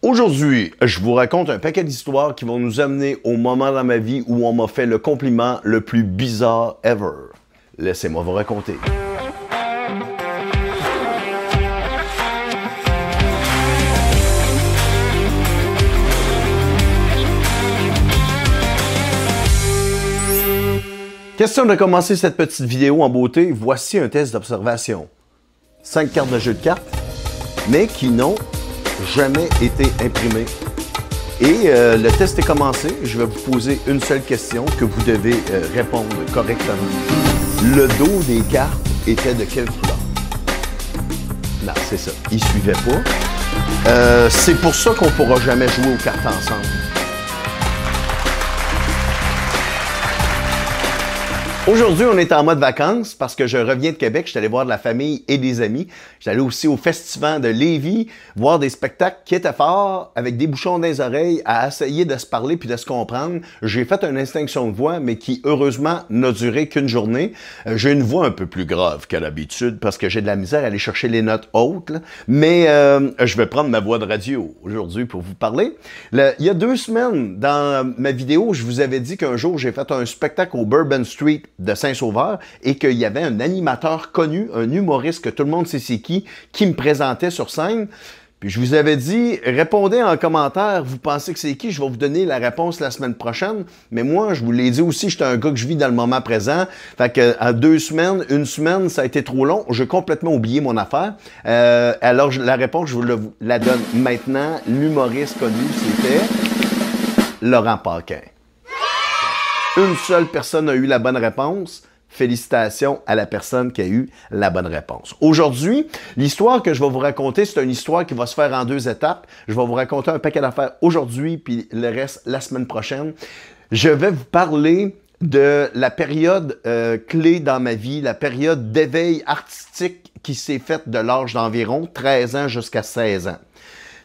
Aujourd'hui, je vous raconte un paquet d'histoires qui vont nous amener au moment dans ma vie où on m'a fait le compliment le plus bizarre ever. Laissez-moi vous raconter. Question de commencer cette petite vidéo en beauté, voici un test d'observation. 5 cartes de jeu de cartes, mais qui n'ont jamais été imprimées. Et le test est commencé. Je vais vous poser une seule question que vous devez répondre correctement. Le dos des cartes était de quelle couleur? Non, c'est ça. Ils ne suivaient pas. C'est pour ça qu'on ne pourra jamais jouer aux cartes ensemble. Aujourd'hui, on est en mode vacances parce que je reviens de Québec. Je suis allé voir de la famille et des amis. Je suis allé aussi au festival de Lévis, voir des spectacles qui étaient forts, avec des bouchons dans les oreilles, à essayer de se parler puis de se comprendre. J'ai fait une extinction de voix, mais qui, heureusement, n'a duré qu'une journée. J'ai une voix un peu plus grave qu'à l'habitude parce que j'ai de la misère à aller chercher les notes hautes. Là. Mais je vais prendre ma voix de radio aujourd'hui pour vous parler. Il y a 2 semaines, dans ma vidéo, je vous avais dit qu'un jour, j'ai fait un spectacle au Bourbon Street de Saint-Sauveur et qu'il y avait un animateur connu, un humoriste que tout le monde sait c'est qui me présentait sur scène. Puis je vous avais dit, répondez en commentaire, vous pensez que c'est qui? Je vais vous donner la réponse la semaine prochaine. Mais moi, je vous l'ai dit aussi, j'étais un gars que je vis dans le moment présent. Fait que à 2 semaines, 1 semaine, ça a été trop long. J'ai complètement oublié mon affaire. Alors la réponse, je vous la donne maintenant. L'humoriste connu, c'était Laurent Paquin. Une seule personne a eu la bonne réponse. Félicitations à la personne qui a eu la bonne réponse. Aujourd'hui, l'histoire que je vais vous raconter, c'est une histoire qui va se faire en 2 étapes. Je vais vous raconter un paquet d'affaires aujourd'hui, puis le reste la semaine prochaine. Je vais vous parler de la période clé dans ma vie, la période d'éveil artistique qui s'est faite de l'âge d'environ 13 ans jusqu'à 16 ans.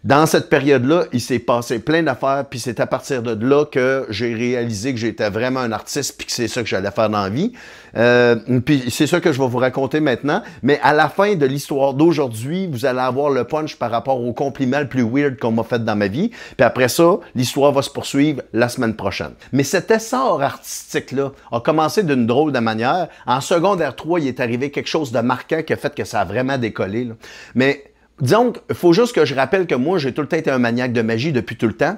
Dans cette période-là, il s'est passé plein d'affaires, puis c'est à partir de là que j'ai réalisé que j'étais vraiment un artiste, puis que c'est ça que j'allais faire dans la vie. Puis c'est ça que je vais vous raconter maintenant. Mais à la fin de l'histoire d'aujourd'hui, vous allez avoir le punch par rapport au compliment le plus weird qu'on m'a fait dans ma vie. Puis après ça, l'histoire va se poursuivre la semaine prochaine. Mais cet essor artistique-là a commencé d'une drôle de manière. En secondaire 3, il est arrivé quelque chose de marquant qui a fait que ça a vraiment décollé. Là. Mais disons qu'il faut juste que je rappelle que moi, j'ai tout le temps été un maniaque de magie depuis tout le temps.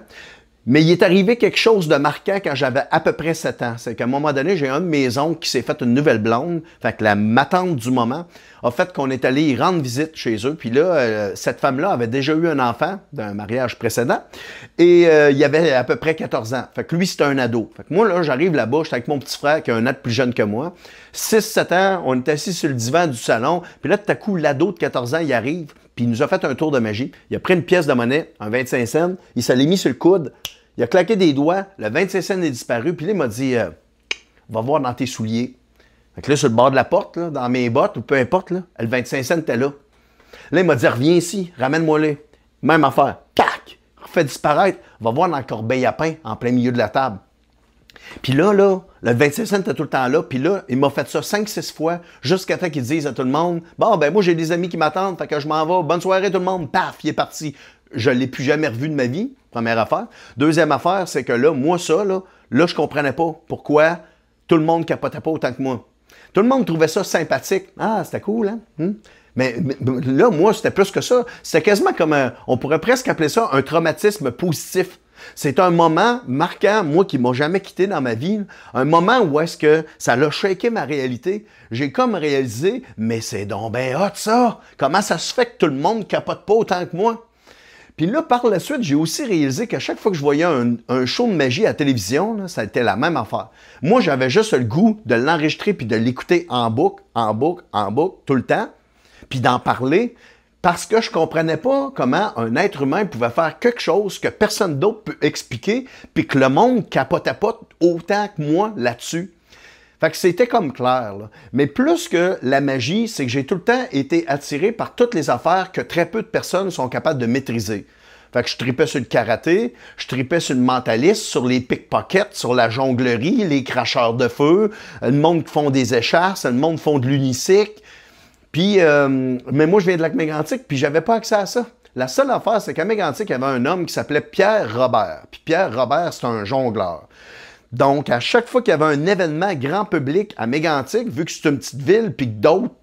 Mais il est arrivé quelque chose de marquant quand j'avais à peu près 7 ans. C'est qu'à un moment donné, j'ai un de mes oncles qui s'est fait une nouvelle blonde. Fait que ma tante du moment a fait qu'on est allé y rendre visite chez eux. Puis là, cette femme-là avait déjà eu un enfant d'un mariage précédent. Et il avait à peu près 14 ans. Fait que lui, c'était un ado. Fait que moi, là, j'arrive là-bas, j'étais avec mon petit frère qui a un an de plus jeune que moi. 6-7 ans, on est assis sur le divan du salon. Puis là, tout à coup, l'ado de 14 ans, il arrive. Puis il nous a fait un tour de magie. Il a pris une pièce de monnaie, un 25 cents. Il s'est mis sur le coude. Il a claqué des doigts. Le 25 cents est disparu. Puis là, il m'a dit, va voir dans tes souliers. Fait que là, sur le bord de la porte, là, dans mes bottes, ou peu importe, là, le 25 cents était là. Là, il m'a dit, reviens ici, ramène-moi-les. Même affaire. Tac! Refait disparaître. Va voir dans le corbeille à pain, en plein milieu de la table. Puis là, le 25 cents était tout le temps là. Puis là, il m'a fait ça 5-6 fois, jusqu'à temps qu'il dise à tout le monde, bon, ben moi, j'ai des amis qui m'attendent, fait que je m'en vais. Bonne soirée tout le monde. Paf, il est parti. Je ne l'ai plus jamais revu de ma vie, première affaire. Deuxième affaire, c'est que là, moi, ça, là, je comprenais pas pourquoi tout le monde capotait pas autant que moi. Tout le monde trouvait ça sympathique. Ah, c'était cool, hein? Mais là, moi, c'était plus que ça. C'était quasiment comme on pourrait presque appeler ça un traumatisme positif. C'est un moment marquant, moi, qui m'a jamais quitté dans ma vie. Un moment où est-ce que ça l'a shaké ma réalité. J'ai comme réalisé, mais c'est donc ben hot ça! Comment ça se fait que tout le monde capote pas autant que moi? Puis là, par la suite, j'ai aussi réalisé qu'à chaque fois que je voyais un show de magie à la télévision, là, ça a été la même affaire. Moi, j'avais juste le goût de l'enregistrer puis de l'écouter en boucle, en boucle, en boucle, tout le temps, puis d'en parler, parce que je comprenais pas comment un être humain pouvait faire quelque chose que personne d'autre peut expliquer, puis que le monde capotait pas autant que moi là-dessus. Fait que c'était comme clair, là. Mais plus que la magie, c'est que j'ai tout le temps été attiré par toutes les affaires que très peu de personnes sont capables de maîtriser. Fait que je tripais sur le karaté, je tripais sur le mentalisme, sur les pickpockets, sur la jonglerie, les cracheurs de feu, le monde qui font des écharpes, le monde qui font de l'unicycle. Puis, mais moi, je viens de Lac-Mégantic, puis j'avais pas accès à ça. La seule affaire, c'est qu'à Mégantic, il y avait un homme qui s'appelait Pierre Robert. Puis Pierre Robert, c'est un jongleur. Donc, à chaque fois qu'il y avait un événement grand public à Mégantic, vu que c'est une petite ville, puis que d'autres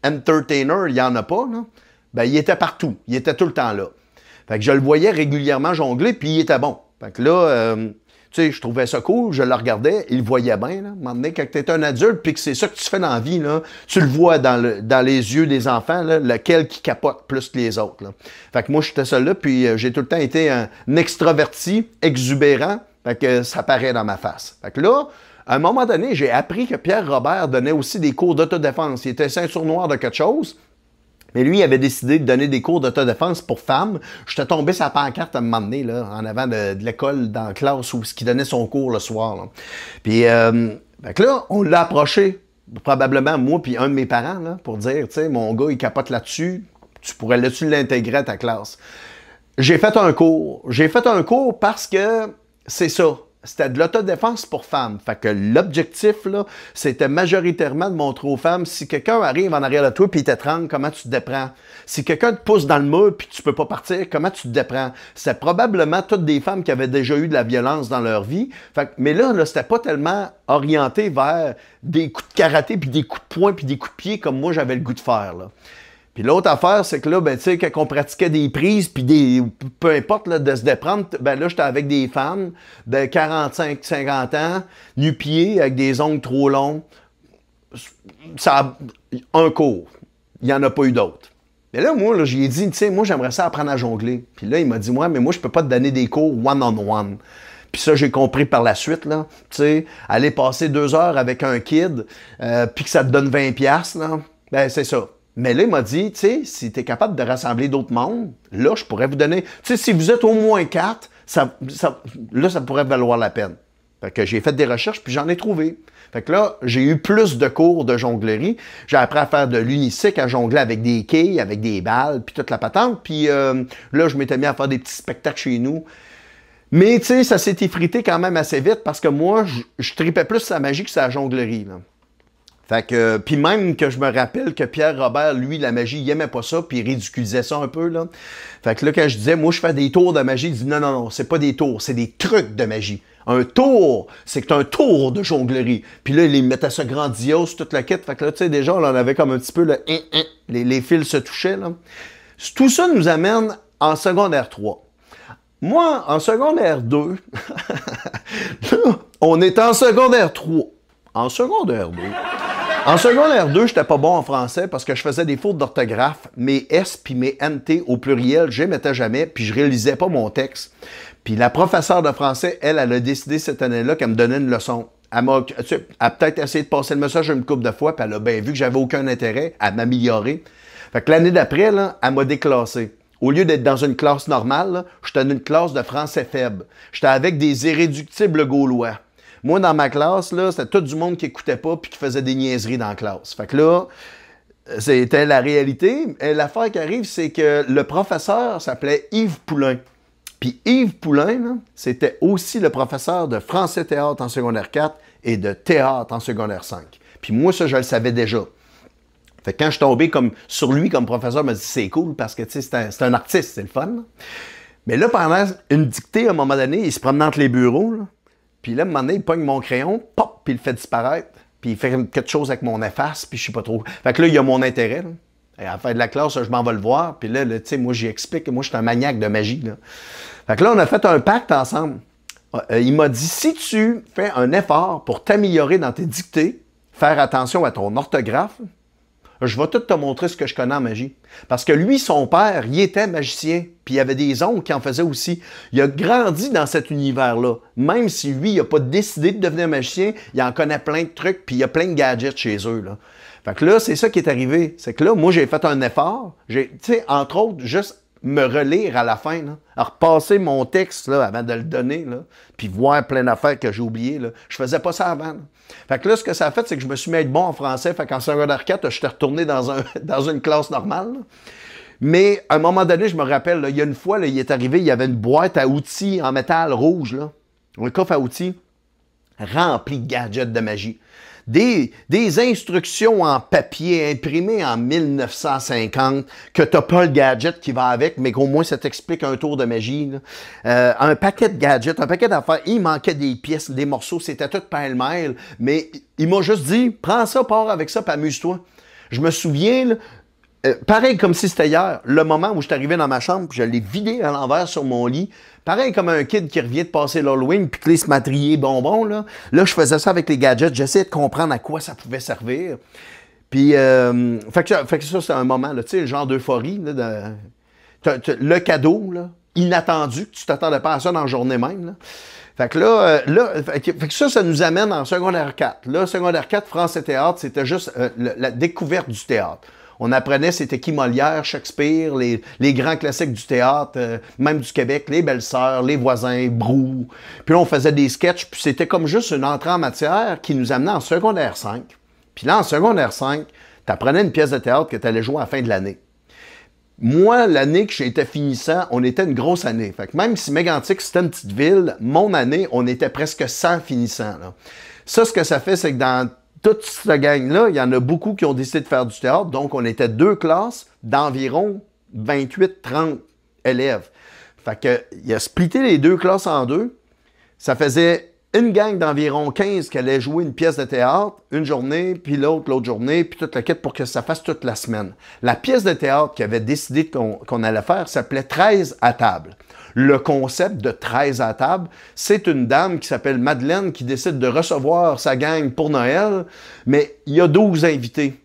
entertainers, il n'y en a pas, là, ben, il était partout. Il était tout le temps là. Fait que je le voyais régulièrement jongler, puis il était bon. Fait que là, tu sais, je trouvais ça cool, je le regardais, il le voyait bien, là. À un moment donné, quand tu es un adulte, puis que c'est ça que tu fais dans la vie, là, tu le vois dans les yeux des enfants, là, lequel qui capote plus que les autres, là. Fait que moi, j'étais seul là, puis j'ai tout le temps été un extraverti, exubérant, fait que ça paraît dans ma face. Fait que là, à un moment donné, j'ai appris que Pierre Robert donnait aussi des cours d'autodéfense. Il était ceinture noire de quelque chose, mais lui, il avait décidé de donner des cours d'autodéfense pour femmes. J'étais tombé sur la pancarte à un moment donné, là, en avant de l'école, dans la classe où il donnait son cours le soir, là. Puis, fait que là, on l'a approché, probablement moi puis un de mes parents, là, pour dire, tu sais, mon gars, il capote là-dessus, tu pourrais là-dessus l'intégrer à ta classe. J'ai fait un cours. J'ai fait un cours parce que c'est ça. C'était de l'autodéfense pour femmes. Fait que l'objectif, là, c'était majoritairement de montrer aux femmes, si quelqu'un arrive en arrière de toi puis il t'étrangle, comment tu te déprends? Si quelqu'un te pousse dans le mur puis tu peux pas partir, comment tu te déprends? C'était probablement toutes des femmes qui avaient déjà eu de la violence dans leur vie. Fait que, mais là c'était pas tellement orienté vers des coups de karaté puis des coups de poing puis des coups de pied comme moi j'avais le goût de faire, là. Puis l'autre affaire, c'est que là, ben, tu sais, quand on pratiquait des prises, puis peu importe, là, de se déprendre, ben là, j'étais avec des femmes de 45-50 ans, nu-pieds, avec des ongles trop longs. Ça un cours. Il n'y en a pas eu d'autres. Mais là, moi, là, j'ai dit, tu sais, moi, j'aimerais ça apprendre à jongler. Puis là, il m'a dit, ouais, mais moi, je peux pas te donner des cours one-on-one. Puis ça, j'ai compris par la suite, là. Tu sais, aller passer 2 heures avec un kid, puis que ça te donne 20$, là, ben, c'est ça. Mais là, il m'a dit, tu sais, si tu es capable de rassembler d'autres mondes, là, je pourrais vous donner... Tu sais, si vous êtes au moins 4, là, ça pourrait valoir la peine. Fait que j'ai fait des recherches, puis j'en ai trouvé. Fait que là, j'ai eu plus de cours de jonglerie. J'ai appris à faire de l'unicycle, à jongler avec des quilles, avec des balles, puis toute la patente. Puis là, je m'étais mis à faire des petits spectacles chez nous. Mais, tu sais, ça s'est effrité quand même assez vite, parce que moi, je tripais plus sur la magie que sur la jonglerie, là. Fait que, puis même que je me rappelle que Pierre Robert, lui, la magie, il aimait pas ça, puis il ridiculisait ça un peu, là. Fait que là, quand je disais, moi, je fais des tours de magie, il dit, non, non, non, c'est pas des tours, c'est des trucs de magie. Un tour, c'est un tour de jonglerie. Puis là, il mettait ça grandiose, toute la quête. Fait que là, tu sais, déjà, on en avait comme un petit peu, les fils se touchaient, là. Tout ça nous amène en secondaire 3. Moi, en secondaire 2, là, on est en secondaire 3. En secondaire 2. En secondaire 2, j'étais pas bon en français parce que je faisais des fautes d'orthographe. Mes S puis mes NT au pluriel, je les mettais jamais, puis je réalisais pas mon texte. Puis la professeure de français, elle a décidé cette année-là qu'elle me donnait une leçon. Elle a peut-être essayé de passer le message une couple de fois, puis elle a bien vu que j'avais aucun intérêt à m'améliorer. Fait que l'année d'après, là, elle m'a déclassé. Au lieu d'être dans une classe normale, j'étais dans une classe de français faible. J'étais avec des irréductibles gaulois. Moi, dans ma classe, là, c'était tout du monde qui écoutait pas puis qui faisait des niaiseries dans la classe. Fait que là, c'était la réalité. Et l'affaire qui arrive, c'est que le professeur s'appelait Yves Poulain. Puis Yves Poulain, c'était aussi le professeur de français-théâtre en secondaire 4 et de théâtre en secondaire 5. Puis moi, ça, je le savais déjà. Fait que quand je suis tombé sur lui comme professeur, il m'a dit c'est cool parce que c'est un artiste, c'est le fun. Là. Mais là, pendant une dictée, à un moment donné, il se promène entre les bureaux, là. Puis là, à un moment donné, il pogne mon crayon, pop, puis il le fait disparaître. Puis il fait quelque chose avec mon efface, puis je sais pas trop. Fait que là, il y a mon intérêt. Là. Et à la fin de la classe, je m'en vais le voir. Puis là, tu sais, moi, j'y explique que moi, je suis un maniaque de magie. Là. Fait que là, on a fait un pacte ensemble. Il m'a dit, si tu fais un effort pour t'améliorer dans tes dictées, faire attention à ton orthographe, je vais tout te montrer ce que je connais en magie. Parce que lui, son père, il était magicien, puis il y avait des oncles qui en faisaient aussi. Il a grandi dans cet univers-là. Même si lui, il n'a pas décidé de devenir magicien, il en connaît plein de trucs, puis il y a plein de gadgets chez eux, là. Fait que là, c'est ça qui est arrivé. C'est que là, moi, j'ai fait un effort. Tu sais, entre autres, juste me relire à la fin, là, à repasser mon texte là, avant de le donner, là, puis voir plein d'affaires que j'ai oubliées. Là. Je faisais pas ça avant. Là. Fait que là, ce que ça a fait, c'est que je me suis mis à être bon en français. Fait qu'en secondaire 4, j'étais retourné dans une classe normale. Là. Mais à un moment donné, je me rappelle, là, il y a une fois, là, il est arrivé, il y avait une boîte à outils en métal rouge, là, un coffre à outils rempli de gadgets de magie. des instructions en papier imprimées en 1950, que t'as pas le gadget qui va avec, mais qu'au moins ça t'explique un tour de magie. Là. Un paquet de gadgets, un paquet d'affaires. Il manquait des pièces, des morceaux, c'était tout pêle-mêle, mais il m'a juste dit, prends ça, pars avec ça, puis amuse-toi. Je me souviens, là, pareil comme si c'était hier, le moment où je suis arrivé dans ma chambre, puis je l'ai vidé à l'envers sur mon lit, pareil comme un kid qui revient de passer l'Halloween, puis qu'il se matrier bonbon, là, je faisais ça avec les gadgets, j'essayais de comprendre à quoi ça pouvait servir. Puis, fait que ça, c'est un moment, tu sais, le genre d'euphorie, là, le cadeau, là, inattendu, que tu t'attendais pas à ça dans la journée même, là. Fait que fait que ça nous amène en secondaire 4. Là, secondaire 4, France et théâtre, c'était juste la découverte du théâtre. On apprenait c'était qui Molière, Shakespeare, les grands classiques du théâtre, même du Québec, les Belles-Sœurs, les Voisins, Brou. Puis là, on faisait des sketchs, puis c'était comme juste une entrée en matière qui nous amenait en secondaire 5. Puis là, en secondaire 5, tu apprenais une pièce de théâtre que tu allais jouer à la fin de l'année. Moi, l'année que j'étais finissant, on était une grosse année. Fait que même si Mégantic, c'était une petite ville, mon année, on était presque 100 finissants. Là. Ça, ce que ça fait, c'est que dans toute cette gang-là, il y en a beaucoup qui ont décidé de faire du théâtre. Donc, on était 2 classes d'environ 28-30 élèves. Fait que, il a splitté les 2 classes en 2. Ça faisait une gang d'environ 15 qui allait jouer une pièce de théâtre, une journée, puis l'autre journée, puis toute la quête pour que ça fasse toute la semaine. La pièce de théâtre qui avait décidé qu'on allait faire s'appelait 13 à table. Le concept de 13 à table, c'est une dame qui s'appelle Madeleine qui décide de recevoir sa gang pour Noël, mais il y a 12 invités.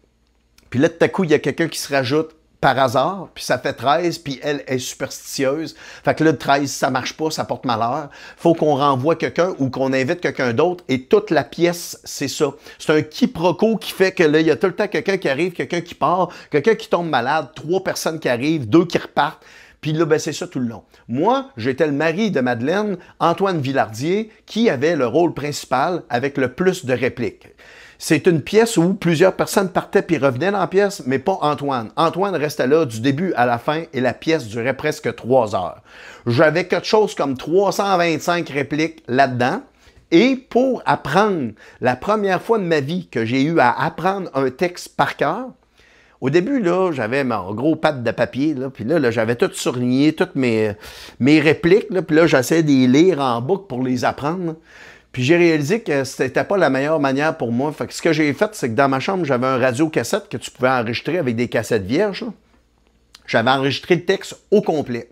Puis là, tout à coup, il y a quelqu'un qui se rajoute par hasard, puis ça fait 13, puis elle est superstitieuse. Fait que là, 13, ça marche pas, ça porte malheur. Faut qu'on renvoie quelqu'un ou qu'on invite quelqu'un d'autre, et toute la pièce, c'est ça. C'est un quiproquo qui fait que là, il y a tout le temps quelqu'un qui arrive, quelqu'un qui part, quelqu'un qui tombe malade, 3 personnes qui arrivent, 2 qui repartent. Puis là, ben, c'est ça tout le long. Moi, j'étais le mari de Madeleine, Antoine Villardier, qui avait le rôle principal avec le plus de répliques. C'est une pièce où plusieurs personnes partaient puis revenaient dans la pièce, mais pas Antoine. Antoine restait là du début à la fin et la pièce durait presque 3 heures. J'avais quelque chose comme 325 répliques là-dedans. Et pour apprendre, la première fois de ma vie que j'ai eu à apprendre un texte par cœur, au début, là, j'avais mon gros pad de papier, là, puis là, j'avais tout surligné, toutes mes répliques, là, puis là, j'essayais de les lire en boucle pour les apprendre. Puis j'ai réalisé que c'était pas la meilleure manière pour moi. Fait que ce que j'ai fait, c'est que dans ma chambre, j'avais un radio-cassette que tu pouvais enregistrer avec des cassettes vierges. J'avais enregistré le texte au complet.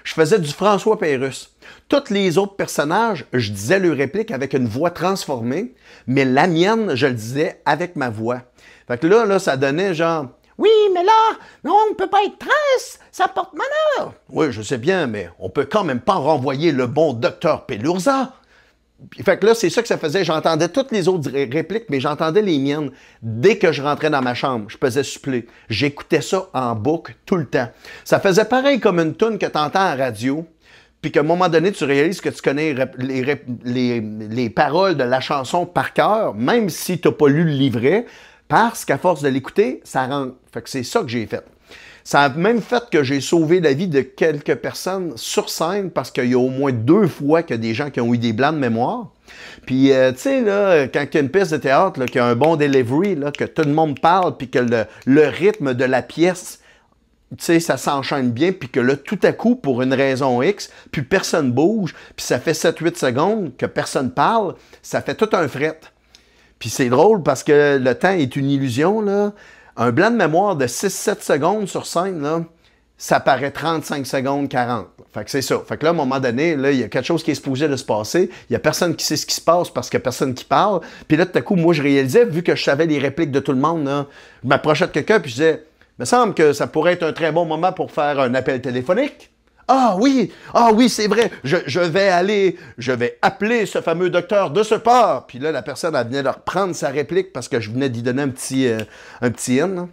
Je faisais du François Pérusse. Tous les autres personnages, je disais leur réplique avec une voix transformée, mais la mienne, je le disais avec ma voix. Fait que là, ça donnait genre... Oui, mais là, non, on ne peut pas être 13, ça porte malheur. Oui, je sais bien, mais on peut quand même pas renvoyer le bon docteur Pelourza. Fait que là, c'est ça que ça faisait. J'entendais toutes les autres répliques, mais j'entendais les miennes. Dès que je rentrais dans ma chambre, je faisais suppléer. J'écoutais ça en boucle tout le temps. Ça faisait pareil comme une toune que tu entends à radio, puis qu'à un moment donné, tu réalises que tu connais les paroles de la chanson par cœur, même si tu n'as pas lu le livret, parce qu'à force de l'écouter, ça rentre. Fait que c'est ça que j'ai fait. Ça a même fait que j'ai sauvé la vie de quelques personnes sur scène parce qu'il y a au moins 2 fois qu'il y a des gens qui ont eu des blancs de mémoire. Puis, tu sais, là, quand il y a une pièce de théâtre, qu'il y a un bon delivery, là, que tout le monde parle, puis que le rythme de la pièce, tu sais, ça s'enchaîne bien, puis que là, tout à coup, pour une raison X, puis personne bouge, puis ça fait 7-8 secondes que personne parle, ça fait tout un fret. Puis c'est drôle parce que le temps est une illusion, là. Un blanc de mémoire de 6-7 secondes sur scène, là, ça paraît 35 secondes, 40. Fait que c'est ça. Fait que là, à un moment donné, là, il y a quelque chose qui est supposé de se passer. Il y a personne qui sait ce qui se passe parce qu'il n'y a personne qui parle. Puis là, tout à coup, moi, je réalisais, vu que je savais les répliques de tout le monde, là, je m'approchais de quelqu'un puis je disais, il me semble que ça pourrait être un très bon moment pour faire un appel téléphonique. Ah oui, c'est vrai, je vais appeler ce fameux docteur de ce part. Puis là, la personne, elle venait de reprendre sa réplique parce que je venais d'y donner un petit in. Là.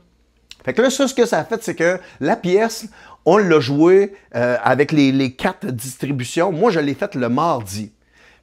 Fait que là, ça, ce que ça a fait, c'est que la pièce, on l'a jouée avec les 4 distributions. Moi, je l'ai faite le mardi.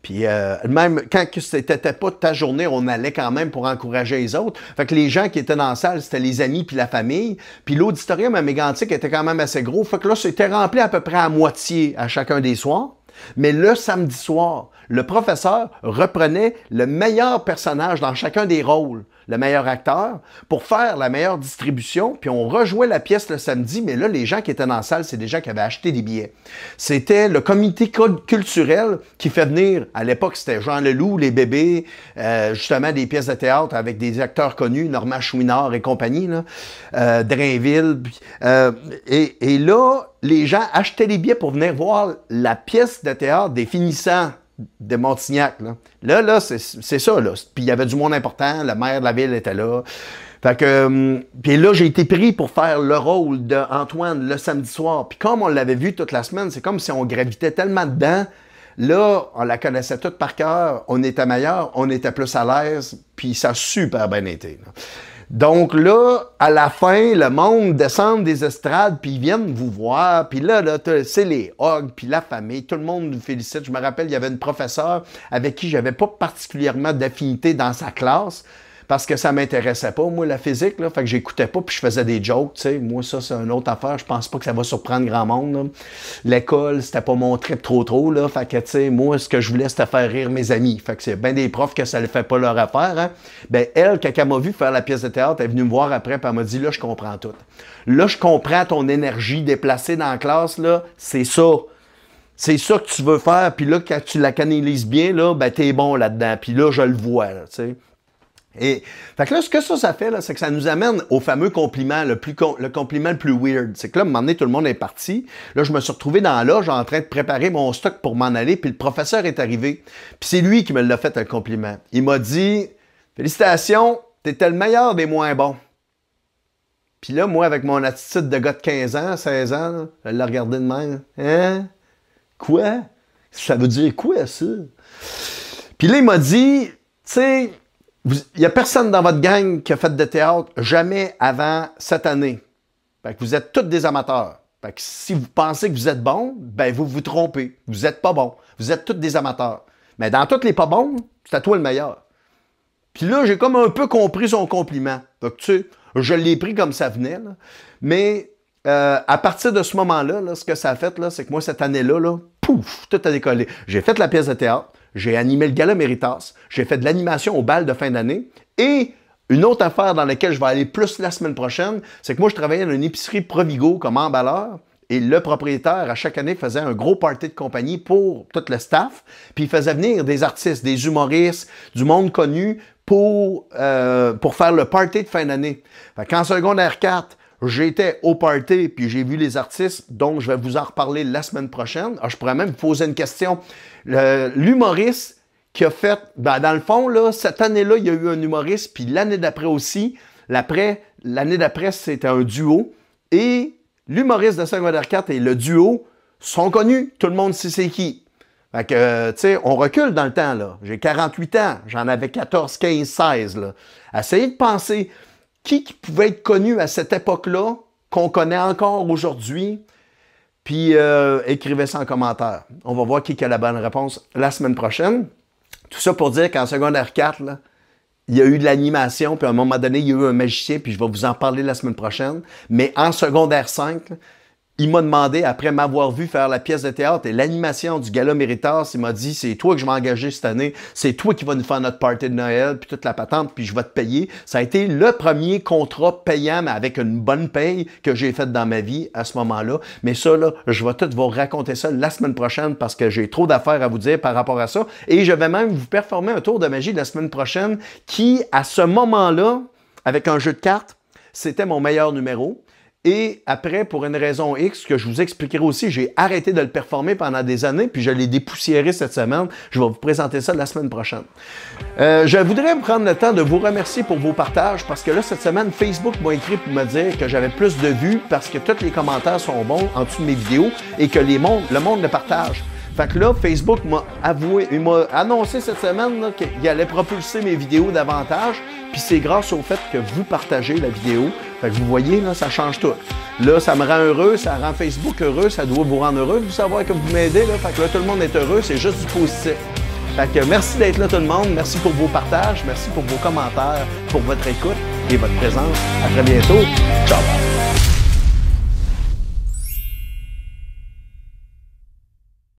Puis même quand c'était pas ta journée, on allait quand même pour encourager les autres. Fait que les gens qui étaient dans la salle, c'était les amis puis la famille. Puis l'auditorium à Mégantic était quand même assez gros. Fait que là, c'était rempli à peu près à moitié à chacun des soirs. Mais le samedi soir, le professeur reprenait le meilleur personnage dans chacun des rôles, le meilleur acteur, pour faire la meilleure distribution, puis on rejouait la pièce le samedi, mais là, les gens qui étaient dans la salle, c'est des gens qui avaient acheté des billets. C'était le comité culturel qui fait venir, à l'époque, c'était Jean Leloup, Les Bébés, justement des pièces de théâtre avec des acteurs connus, Normand Chouinard et compagnie, là, Drainville. Et là, les gens achetaient les billets pour venir voir la pièce de théâtre des finissants de Montignac. Là c'est ça. Là. Puis il y avait du monde important, le maire de la ville était là. Fait que, puis là, j'ai été pris pour faire le rôle d'Antoine le samedi soir. Puis comme on l'avait vu toute la semaine, c'est comme si on gravitait tellement dedans. Là, on la connaissait toute par cœur, on était meilleur, on était plus à l'aise, puis ça a super bien été. Là. Donc là, à la fin, le monde descend des estrades, puis ils viennent vous voir, puis là c'est les hogs, puis la famille, tout le monde nous félicite. Je me rappelle, il y avait une professeure avec qui j'avais pas particulièrement d'affinité dans sa classe, parce que ça m'intéressait pas, moi, la physique, là, fait que j'écoutais pas, puis je faisais des jokes, tu sais. Moi, ça, c'est une autre affaire, je pense pas que ça va surprendre grand monde, L'école, c'était pas mon trip trop, là, fait que, tu sais, moi, ce que je voulais, c'était faire rire mes amis. Fait que c'est bien des profs que ça ne fait pas leur affaire, hein. Ben, elle, quand elle m'a vu faire la pièce de théâtre, elle est venue me voir après, puis elle m'a dit, là, je comprends tout. Là, je comprends ton énergie déplacée dans la classe, là, c'est ça. C'est ça que tu veux faire, puis là, quand tu la canalises bien, là, ben, t'es bon là-dedans, puis là, je le vois, là, tu sais. Et fait que là, ce que ça fait, là, c'est que ça nous amène au fameux compliment, le compliment le plus weird. C'est que là, à un moment donné, tout le monde est parti. Là, je me suis retrouvé dans la loge en train de préparer mon stock pour m'en aller, puis le professeur est arrivé. Puis c'est lui qui me l'a fait, un compliment. Il m'a dit « Félicitations, t'étais le meilleur des moins bons. » Puis là, moi, avec mon attitude de gars de 15 ans, 16 ans, là, je l'ai regardé de même. « Hein? Quoi? Ça veut dire quoi, ça? » Puis là, il m'a dit « Tu sais, il n'y a personne dans votre gang qui a fait de théâtre jamais avant cette année. Fait que vous êtes tous des amateurs. Fait que si vous pensez que vous êtes bon, ben vous vous trompez. Vous n'êtes pas bon. Vous êtes tous des amateurs. Mais dans tous les pas bons, c'est à toi le meilleur. » Puis là, j'ai comme un peu compris son compliment. Fait que tu sais, je l'ai pris comme ça venait. Là. Mais à partir de ce moment-là, là, ce que ça a fait, là, c'est que moi, cette année-là, là, pouf, tout a décollé. J'ai fait la pièce de théâtre. J'ai animé le Gala Méritas, j'ai fait de l'animation au bal de fin d'année et une autre affaire dans laquelle je vais aller plus la semaine prochaine, c'est que moi, je travaillais dans une épicerie Provigo comme emballeur et le propriétaire, à chaque année, faisait un gros party de compagnie pour tout le staff, puis il faisait venir des artistes, des humoristes, du monde connu pour faire le party de fin d'année. En secondaire 4, j'étais au party, puis j'ai vu les artistes, donc je vais vous en reparler la semaine prochaine. Alors, je pourrais même vous poser une question. L'humoriste qui a fait, ben, dans le fond, là, cette année-là, il y a eu un humoriste, puis l'année d'après aussi. L'année d'après, c'était un duo. Et l'humoriste de secondaire 4 et le duo sont connus. Tout le monde sait c'est qui. Fait que, tu sais, on recule dans le temps, là. J'ai 48 ans. J'en avais 14, 15, 16, là. Essayez de penser qui pouvait être connu à cette époque-là, qu'on connaît encore aujourd'hui. Puis écrivez ça en commentaire. On va voir qui a la bonne réponse la semaine prochaine. Tout ça pour dire qu'en secondaire 4, là, il y a eu de l'animation, puis à un moment donné, il y a eu un magicien, puis je vais vous en parler la semaine prochaine. Mais en secondaire 5, là, il m'a demandé, après m'avoir vu faire la pièce de théâtre et l'animation du Gala Méritas, il m'a dit, c'est toi que je vais engager cette année, c'est toi qui vas nous faire notre party de Noël, puis toute la patente, puis je vais te payer. Ça a été le premier contrat payant, mais avec une bonne paye que j'ai faite dans ma vie à ce moment-là. Mais ça, là, je vais tout vous raconter ça la semaine prochaine parce que j'ai trop d'affaires à vous dire par rapport à ça. Et je vais même vous performer un tour de magie la semaine prochaine qui, à ce moment-là, avec un jeu de cartes, c'était mon meilleur numéro. Et après, pour une raison X, que je vous expliquerai aussi, j'ai arrêté de le performer pendant des années, puis je l'ai dépoussiéré cette semaine. Je vais vous présenter ça la semaine prochaine. Je voudrais prendre le temps de vous remercier pour vos partages, parce que là, cette semaine, Facebook m'a écrit pour me dire que j'avais plus de vues, parce que tous les commentaires sont bons en dessous de mes vidéos, et que le monde le partage. Fait que là, Facebook m'a annoncé cette semaine qu'il allait propulser mes vidéos davantage, puis c'est grâce au fait que vous partagez la vidéo. Fait que vous voyez, là, ça change tout. Là, ça me rend heureux, ça rend Facebook heureux, ça doit vous rendre heureux de vous savoir que vous m'aidez. Là. Fait que là, tout le monde est heureux, c'est juste du positif. Fait que merci d'être là tout le monde, merci pour vos partages, merci pour vos commentaires, pour votre écoute et votre présence. À très bientôt. Ciao!